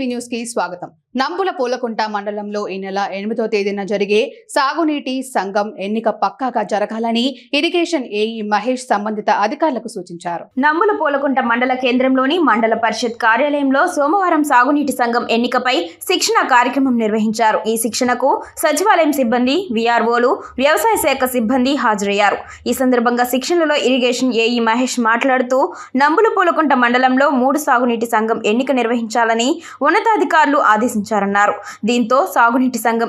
TV news కి స్వాగతం. నంబుల పూలకుంట మండలంలో ఈ నెల 8వ తేదీన జరిగే సాగునీటి సంఘం ఎన్నిక పక్కాగా జరగాలని ఇరిగేషన్ ఏఈ మహేష్ సంబంధిత అధికారులకు సూచించారు. నంబుల పూలకుంట మండల కేంద్రంలోని మండల పరిషత్ కార్యాలయంలో సోమవారం సాగునీటి సంఘం ఎన్నికపై శిక్షణ కార్యక్రమం నిర్వహించారు. ఈ శిక్షణకు సచివాలయం సిబ్బంది, విఆర్ఓలు, వ్యవసాయ శాఖ సిబ్బంది హాజరయ్యారు. ఈ సందర్భంగా శిక్షణలో ఇరిగేషన్ ఏఈ మహేష్ మాట్లాడుతూ నంబుల పూలకుంట మండలంలో 3 సాగునీటి సంఘం ఎన్నిక నిర్వహించాలని ఉన్నతాధికారులు ఆదేశించారన్నారు. దీంతో సాగునీటి సంఘం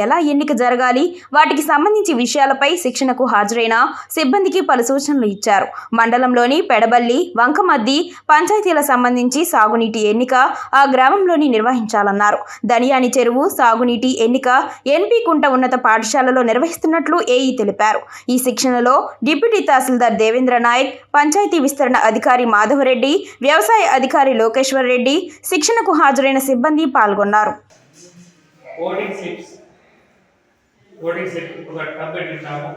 ఎలా ఎన్నిక జరగాలి, వాటికి సంబంధించి విషయాలపై శిక్షణకు హాజరైన సిబ్బందికి పలు సూచనలు ఇచ్చారు. మండలంలోని పెడబల్లి, వంకమద్ది పంచాయతీల సంబంధించి సాగునీటి ఎన్నిక ఆ గ్రామంలోని నిర్వహించాలన్నారు. దనియాని చెరువు సాగునీటి ఎన్నిక ఎన్పి కుంట ఉన్నత పాఠశాలలో నిర్వహిస్తున్నట్లు ఏఈ తెలిపారు. ఈ శిక్షణలో డిప్యూటీ తహసీల్దార్ దేవేంద్ర నాయక్, పంచాయతీ విస్తరణ అధికారి మాధవరెడ్డి, వ్యవసాయ అధికారి లోకేశ్వర్ రెడ్డి, శిక్షణకు హాజరైన సిబ్బంది పాల్గొన్నారు. ఓటింగ్ స్లిప్ ఒక టబ్ పెట్టింటాము.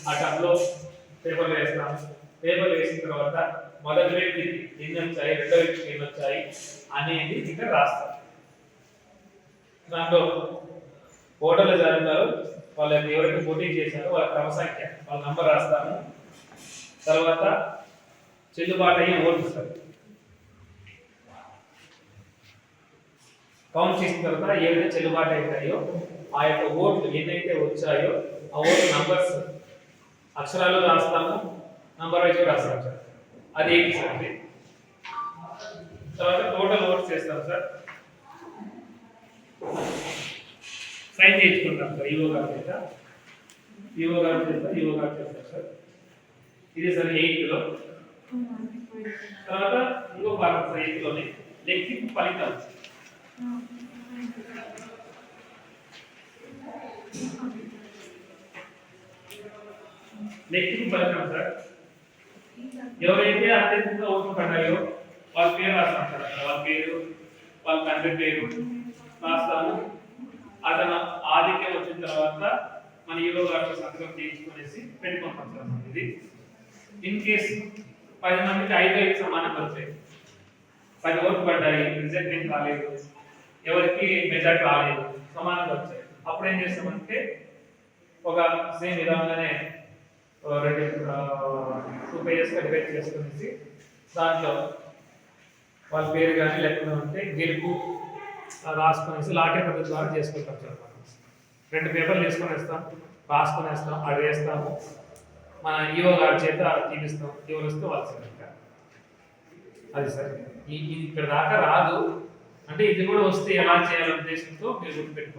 ఆ టబ్లో పేపర్లు వేస్తాము. పేపర్లు వేసిన తర్వాత మొదటి వ్యక్తి ఎన్ని వచ్చాయి, రెండో వ్యక్తికి ఎన్ని వచ్చాయి అనేది ఇక్కడ రాస్తాం. దాంట్లో ఓటర్లు జరుగుతారు, వాళ్ళకి ఎవరైతే పోటీ చేశారో వాళ్ళ క్రమసంఖ్య, వాళ్ళ నంబర్ రాస్తాము. తర్వాత చెల్లుబాటు అయ్యే ఓట్లు సార్ కౌంట్ చేసిన తర్వాత ఏదైతే చెల్లుబాటు అవుతాయో ఆ యొక్క ఓట్లు ఎన్నైతే వచ్చాయో ఆ ఓట్లు నంబర్స్ అక్షరాలు రాస్తాము, నంబర్ వైజ్ రాస్తాము సార్. అది ఏంటి సార్? తర్వాత టోటల్ ఓట్స్ చేస్తాం సార్, సైన్ చేయించుకుంటాం సార్. ఈవో గారు చేస్తారు సార్. ఇది సార్ 8లో. తర్వాత ఇంకో భాగం సార్ 8లోనే లెక్కింపు ఫలితం. లెక్కింపు ఫలితం సార్ ఎవరైతే అత్యధికంగా ఓట్లు పడ్డాయో వాళ్ళ పేరు రాస్తాం సార్. వాళ్ళ పేరు, వాళ్ళ తండ్రి పేరు రాస్తాము. అతను ఆధిక్యం వచ్చిన తర్వాత మన ఈవో గారితో సంతకం చేయించుకునేసి పెట్టుకుంటాం సార్. ఇది ఇన్ కేసు 10 మందికి 5 సమానం వస్తాయి, 10 ఓట్లు పడ్డాయి, రిజల్ట్ ఏం కాలేదు, ఎవరికి మెజార్టీ రాలేదు, సమానంగా వచ్చాయి. అప్పుడు ఏం చేస్తామంటే ఒక సేమ్ విధంగానే 2 పేజెస్గా డివైడ్ చేసుకునేసి దాంట్లో వాళ్ళ పేరు కానీ లేకుండా ఉంటే గెలుపు రాసుకునేసి లాటరీ పద్ధతి ద్వారా చేసుకుంటాం సార్. మనం 2 పేపర్లు తీసుకొని వేస్తాం, రాసుకునేస్తాం, అది వేస్తాము. మన ఈవో గారి చేత తీపిస్తాం. ఎవరు వస్తే వాళ్ళు సార్. ఇంకా అది సార్ ఇక్కడ దాకా రాదు అంటే ఇది కూడా వస్తే ఎలా చేయాలనే ఉద్దేశంతో మీరు గుర్తుపెట్టుకోండి.